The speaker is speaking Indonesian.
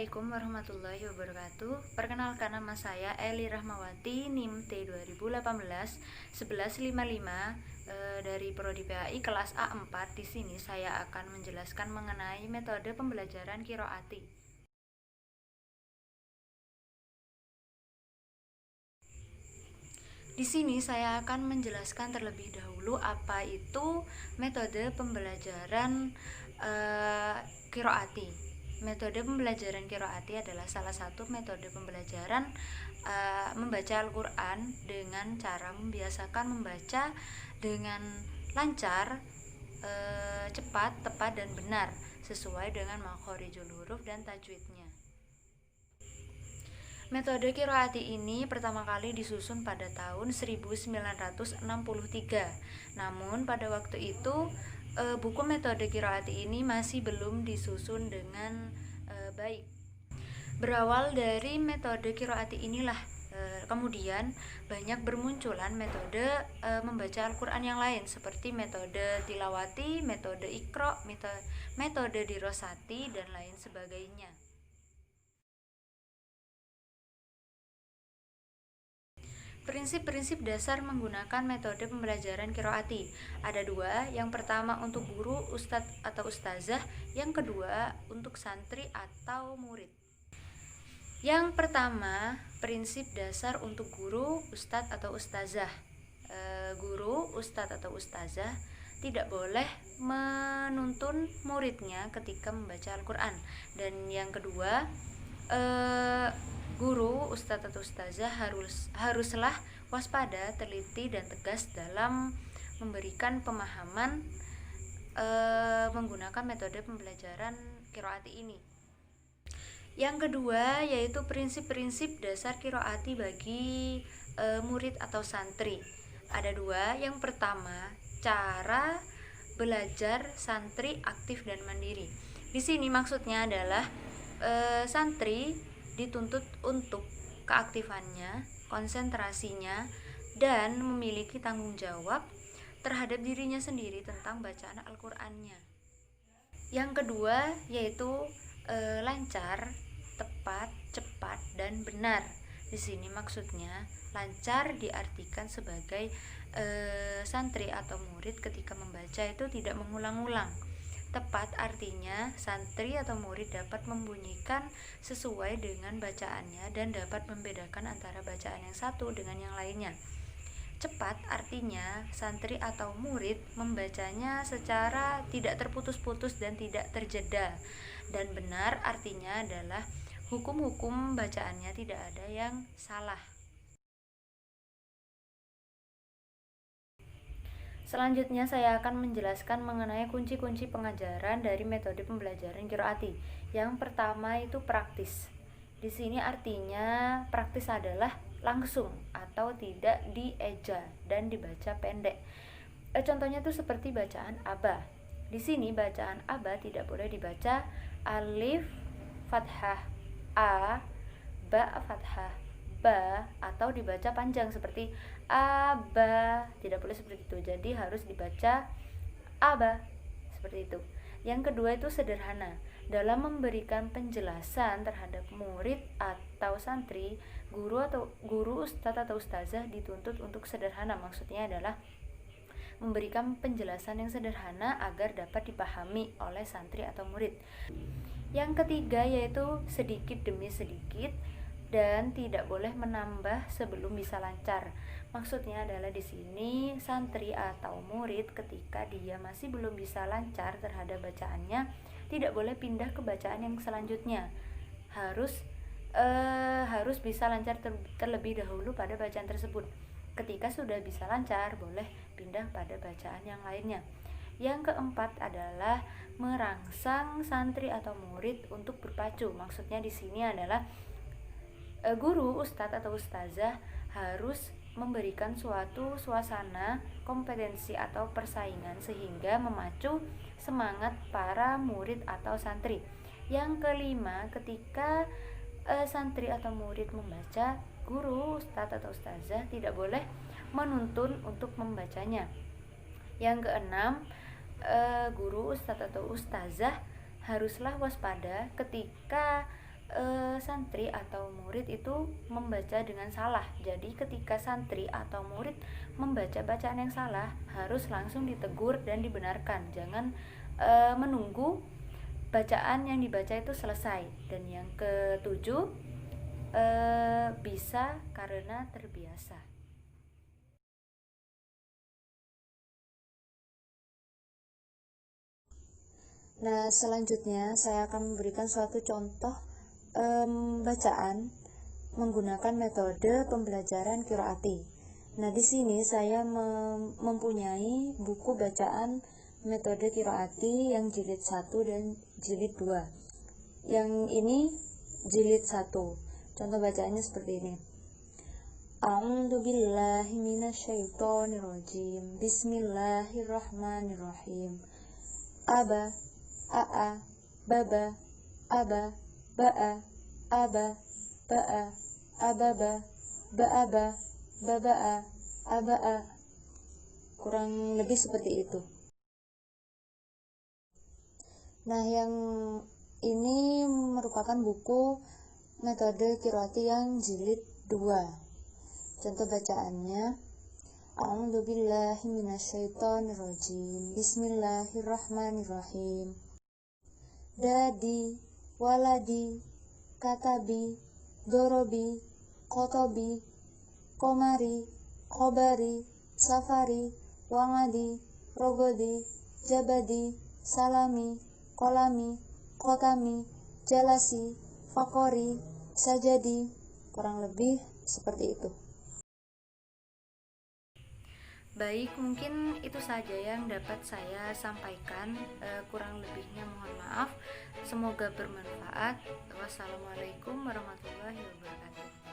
Assalamualaikum warahmatullahi wabarakatuh. Perkenalkan, nama saya Eli Rahmawati, NIM T 2018 1155 dari Prodi PAI kelas A4. Di sini saya akan menjelaskan mengenai metode pembelajaran qiraati. Di sini saya akan menjelaskan terlebih dahulu apa itu metode pembelajaran qiraati. Metode pembelajaran qiraati adalah salah satu metode pembelajaran membaca Al-Quran dengan cara membiasakan membaca dengan lancar, cepat, tepat, dan benar sesuai dengan makhorijul huruf dan tajwidnya. Metode qiraati ini pertama kali disusun pada tahun 1963. Namun pada waktu itu buku metode qiraati ini masih belum disusun dengan baik. Berawal dari metode qiraati inilah kemudian banyak bermunculan metode membaca Al-Quran yang lain seperti metode tilawati, metode iqra, metode dirosati, dan lain sebagainya. Prinsip-prinsip dasar menggunakan metode pembelajaran qiraati ada dua. Yang pertama untuk guru, ustadz atau ustazah. Yang kedua untuk santri atau murid. Yang pertama, prinsip dasar untuk guru, ustadz atau ustazah. Guru, ustadz atau ustazah tidak boleh menuntun muridnya ketika membaca Al-Quran. Dan yang kedua, guru, ustadz atau ustazah haruslah waspada, teliti, dan tegas dalam memberikan pemahaman menggunakan metode pembelajaran qiraati ini. Yang kedua yaitu prinsip-prinsip dasar qiraati bagi murid atau santri. Ada dua. Yang pertama, cara belajar santri aktif dan mandiri. Di sini maksudnya adalah santri dituntut untuk keaktifannya, konsentrasinya, dan memiliki tanggung jawab terhadap dirinya sendiri tentang bacaan Al-Qur'annya. Yang kedua yaitu lancar, tepat, cepat, dan benar. Di sini maksudnya lancar diartikan sebagai santri atau murid ketika membaca itu tidak mengulang-ulang. Tepat artinya santri atau murid dapat membunyikan sesuai dengan bacaannya dan dapat membedakan antara bacaan yang satu dengan yang lainnya. Cepat artinya santri atau murid membacanya secara tidak terputus-putus dan tidak terjeda. Dan benar artinya adalah hukum-hukum bacaannya tidak ada yang salah. Selanjutnya saya akan menjelaskan mengenai kunci-kunci pengajaran dari metode pembelajaran qiraati. Yang pertama itu praktis. Di sini artinya praktis adalah langsung atau tidak dieja dan dibaca pendek. Contohnya itu seperti bacaan aba. Di sini bacaan aba tidak boleh dibaca alif fathah a, ba fathah ba, atau dibaca panjang seperti aba. Tidak boleh seperti itu. Jadi harus dibaca aba seperti itu. Yang kedua itu sederhana. Dalam memberikan penjelasan terhadap murid atau santri, guru, ustadz atau ustazah dituntut untuk sederhana. Maksudnya adalah memberikan penjelasan yang sederhana agar dapat dipahami oleh santri atau murid. Yang ketiga yaitu sedikit demi sedikit dan tidak boleh menambah sebelum bisa lancar. Maksudnya adalah di sini santri atau murid ketika dia masih belum bisa lancar terhadap bacaannya, tidak boleh pindah ke bacaan yang selanjutnya. Harus bisa lancar terlebih dahulu pada bacaan tersebut. Ketika sudah bisa lancar, boleh pindah pada bacaan yang lainnya. Yang keempat adalah merangsang santri atau murid untuk berpacu. Maksudnya di sini adalah guru, ustadz atau ustazah harus memberikan suatu suasana kompetensi atau persaingan sehingga memacu semangat para murid atau santri. Yang kelima, ketika santri atau murid membaca, guru, ustadz atau ustazah tidak boleh menuntun untuk membacanya. Yang keenam, guru, ustadz atau ustazah haruslah waspada ketika santri atau murid itu membaca dengan salah. Jadi ketika santri atau murid membaca bacaan yang salah, harus langsung ditegur dan dibenarkan. Jangan menunggu bacaan yang dibaca itu selesai. Dan yang ketujuh, bisa karena terbiasa. Nah, selanjutnya saya akan memberikan suatu contoh bacaan menggunakan metode pembelajaran qiraati. Nah, di sini saya mempunyai buku bacaan metode qiraati yang jilid 1 dan jilid 2. Yang ini jilid 1. Contoh bacaannya seperti ini. A'udzu billahi minasyaitonir rajim. Bismillahirrahmanirrahim. Aba, aa, baba, aba, ba'a, aba, ba'a, ababa, ba'aba, baba'a, aba'a. Kurang lebih seperti itu. Nah, yang ini merupakan buku metode qiraati yang jilid 2. Contoh bacaannya, A'udzu billahi minasyaitonir rajim. Bismillahirrahmanirrahim. Dadi, waladi, katabi, dorobi, kotobi, komari, kobari, safari, wangadi, rogodi, jabadi, salami, kolami, kotami, jalasi, fakori, sajadi. Kurang lebih seperti itu. Baik, mungkin itu saja yang dapat saya sampaikan. Kurang lebihnya mohon maaf. Semoga bermanfaat. Wassalamualaikum warahmatullahi wabarakatuh.